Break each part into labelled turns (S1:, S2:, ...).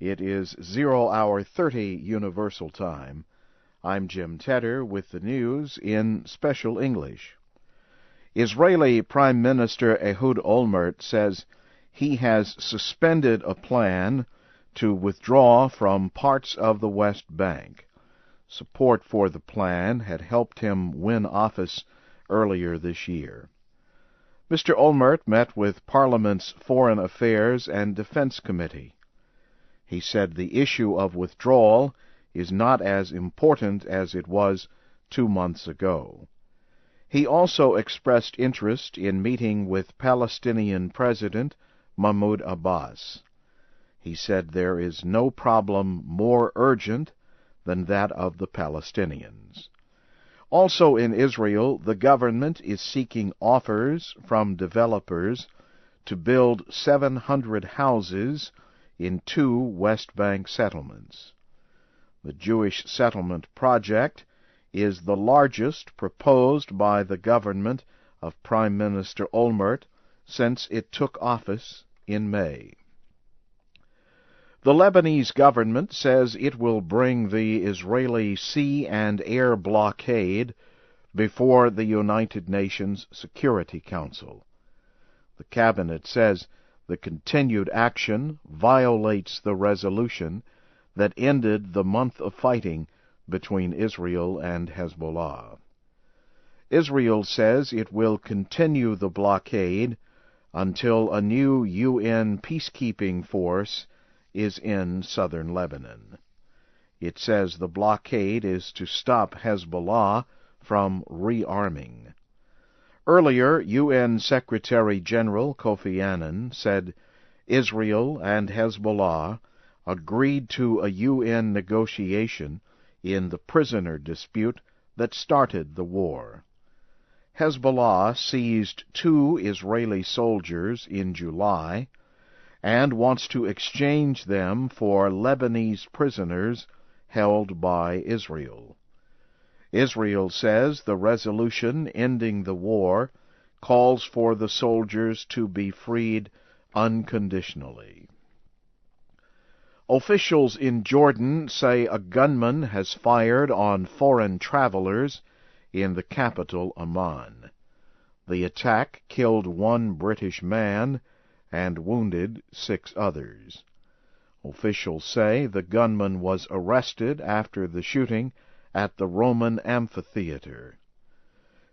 S1: It is 0:30 Universal Time. I'm Jim Tedder with the news in Special English. Israeli Prime Minister Ehud Olmert says he has suspended a plan to withdraw from parts of the West Bank. Support for the plan had helped him win office earlier this year. Mr. Olmert met with Parliament's Foreign Affairs and Defense Committee. He said the issue of withdrawal is not as important as it was 2 months ago. He also expressed interest in meeting with Palestinian President Mahmoud Abbas. He said there is no problem more urgent than that of the Palestinians. Also in Israel, the government is seeking offers from developers to build 700 houses in 2 West Bank settlements. The Jewish settlement project is the largest proposed by the government of Prime Minister Olmert since it took office in May. The Lebanese government says it will bring the Israeli sea and air blockade before the United Nations Security Council. The cabinet says the continued action violates the resolution that ended the month of fighting between Israel and Hezbollah. Israel says it will continue the blockade until a new UN peacekeeping force is in southern Lebanon. It says the blockade is to stop Hezbollah from rearming. Earlier, UN Secretary-General Kofi Annan said Israel and Hezbollah agreed to a UN negotiation in the prisoner dispute that started the war. Hezbollah seized 2 Israeli soldiers in July and wants to exchange them for Lebanese prisoners held by Israel. Israel says the resolution ending the war calls for the soldiers to be freed unconditionally. Officials in Jordan say a gunman has fired on foreign travelers in the capital Amman. The attack killed 1 British man and wounded 6 others. Officials say the gunman was arrested after the shooting at the Roman amphitheater.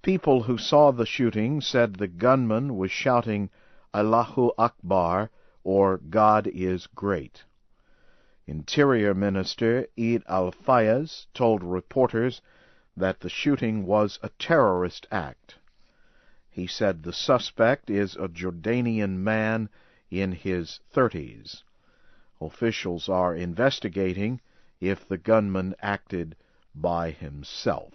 S1: People who saw the shooting said the gunman was shouting Allahu Akbar, or God is great. Interior Minister Eid al-Fayez told reporters that the shooting was a terrorist act. He said the suspect is a Jordanian man in his 30s. Officials are investigating if the gunman acted by himself.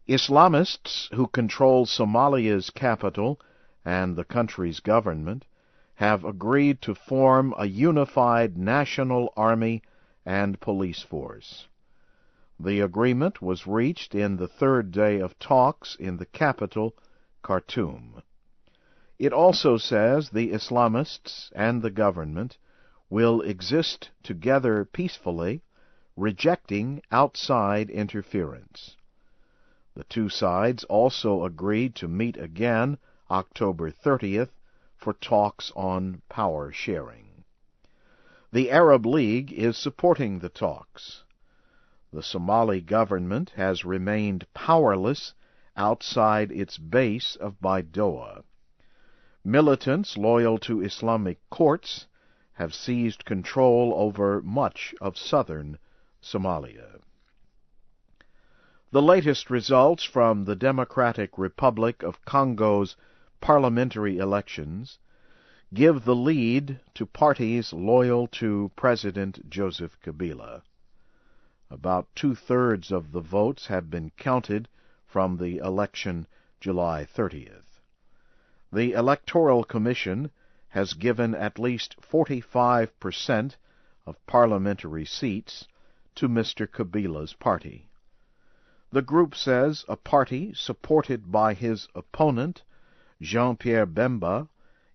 S1: Islamists who control Somalia's capital and the country's government have agreed to form a unified national army and police force. The agreement was reached in the 3rd day of talks in the capital, Khartoum. It also says the Islamists and the government will exist together peacefully, rejecting outside interference. The 2 sides also agreed to meet again October 30th for talks on power sharing. The Arab League is supporting the talks. The Somali government has remained powerless outside its base of Baidoa. Militants loyal to Islamic courts have seized control over much of southern Somalia. The latest results from the Democratic Republic of Congo's parliamentary elections give the lead to parties loyal to President Joseph Kabila. About 2/3 of the votes have been counted from the election July 30th. The Electoral Commission has given at least 45% of parliamentary seats to Mr. Kabila's party. The group says a party supported by his opponent, Jean-Pierre Bemba,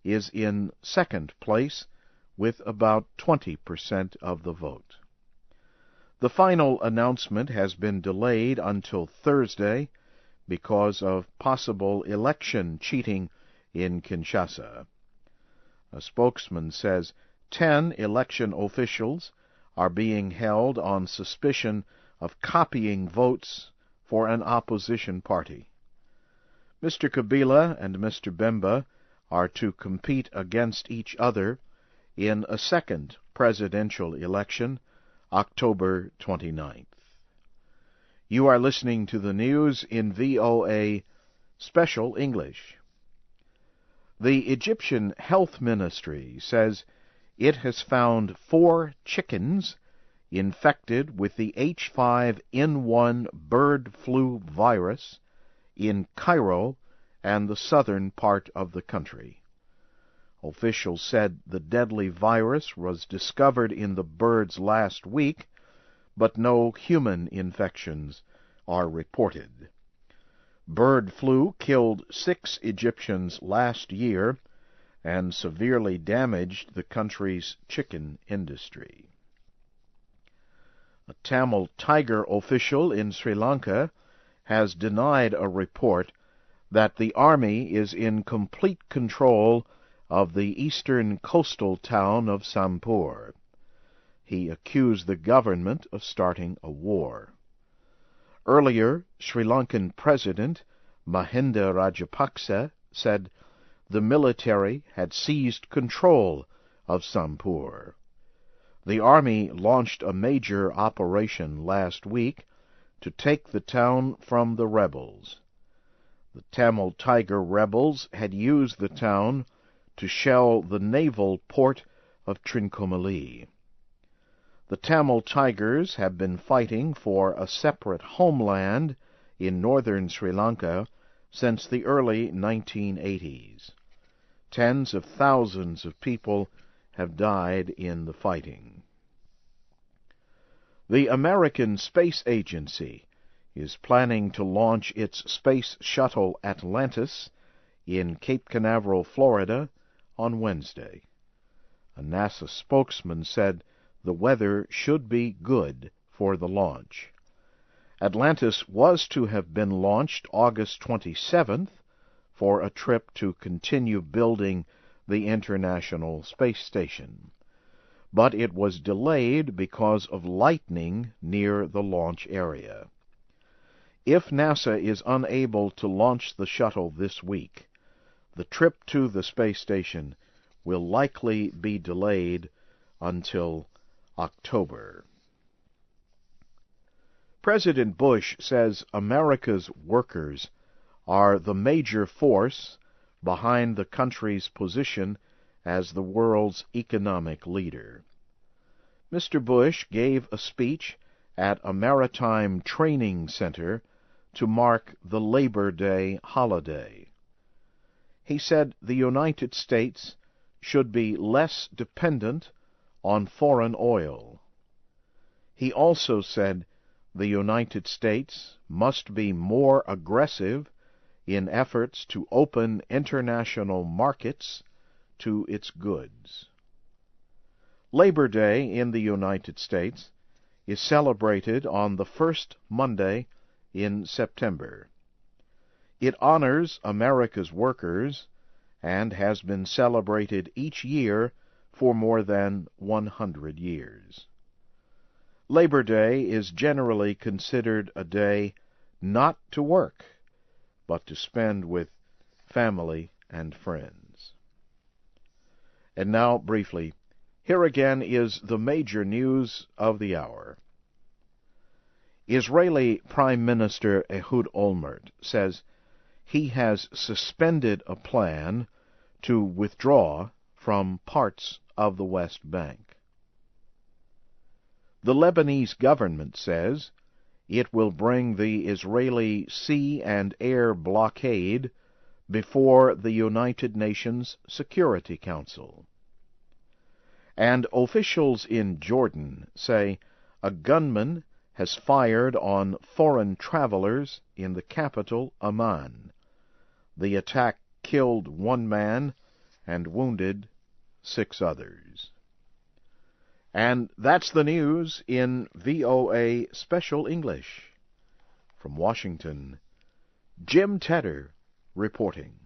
S1: is in second place with about 20% of the vote. The final announcement has been delayed until Thursday because of possible election cheating in Kinshasa. A spokesman says 10 election officials are being held on suspicion of copying votes for an opposition party. Mr. Kabila and Mr. Bemba are to compete against each other in a second presidential election, October 29th. You are listening to the news in VOA Special English. The Egyptian Health Ministry says it has found 4 chickens infected with the H5N1 bird flu virus in Cairo and the southern part of the country. Officials said the deadly virus was discovered in the birds last week, but no human infections are reported. Bird flu killed 6 Egyptians last year and severely damaged the country's chicken industry. A Tamil Tiger official in Sri Lanka has denied a report that the army is in complete control of the eastern coastal town of Sampur. He accused the government of starting a war. Earlier, Sri Lankan President Mahinda Rajapaksa said the military had seized control of Sampur. The army launched a major operation last week to take the town from the rebels. The Tamil Tiger rebels had used the town to shell the naval port of Trincomalee. The Tamil Tigers have been fighting for a separate homeland in northern Sri Lanka since the early 1980s. Tens of thousands of people have died in the fighting. The American Space Agency is planning to launch its space shuttle Atlantis in Cape Canaveral, Florida, on Wednesday. A NASA spokesman said the weather should be good for the launch. Atlantis was to have been launched August 27th for a trip to continue building the International Space Station, but it was delayed because of lightning near the launch area. If NASA is unable to launch the shuttle this week, the trip to the space station will likely be delayed until October. President Bush says America's workers are the major force behind the country's position as the world's economic leader. Mr. Bush gave a speech at a maritime training center to mark the Labor Day holiday. He said the United States should be less dependent on foreign oil. He also said the United States must be more aggressive in efforts to open international markets to its goods. Labor Day in the United States is celebrated on the first Monday in September. It honors America's workers and has been celebrated each year for more than 100 years. Labor Day is generally considered a day not to work, but to spend with family and friends. And now, briefly, here again is the major news of the hour. Israeli Prime Minister Ehud Olmert says he has suspended a plan to withdraw from parts of the West Bank. The Lebanese government says it will bring the Israeli sea and air blockade before the United Nations Security Council. And officials in Jordan say a gunman has fired on foreign travelers in the capital, Amman. The attack killed 1 man and wounded 6 others. And that's the news in VOA Special English. From Washington, Jim Tedder reporting.